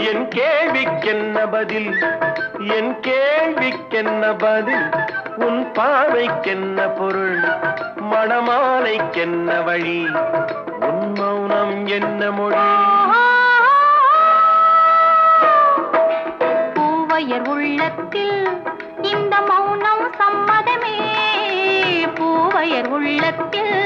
என் கேள்விக்கென்ன பதில் என் கேள்விக்கென்ன பதில் உன் பார்வைக்கென்ன பொருள் மணமாலைக்கென்ன வழி உன் மௌனம் என்ன மொழி பூவையர் உள்ளத்தில் இந்த மௌனம் சம்மதமே பூவையர் உள்ளத்தில்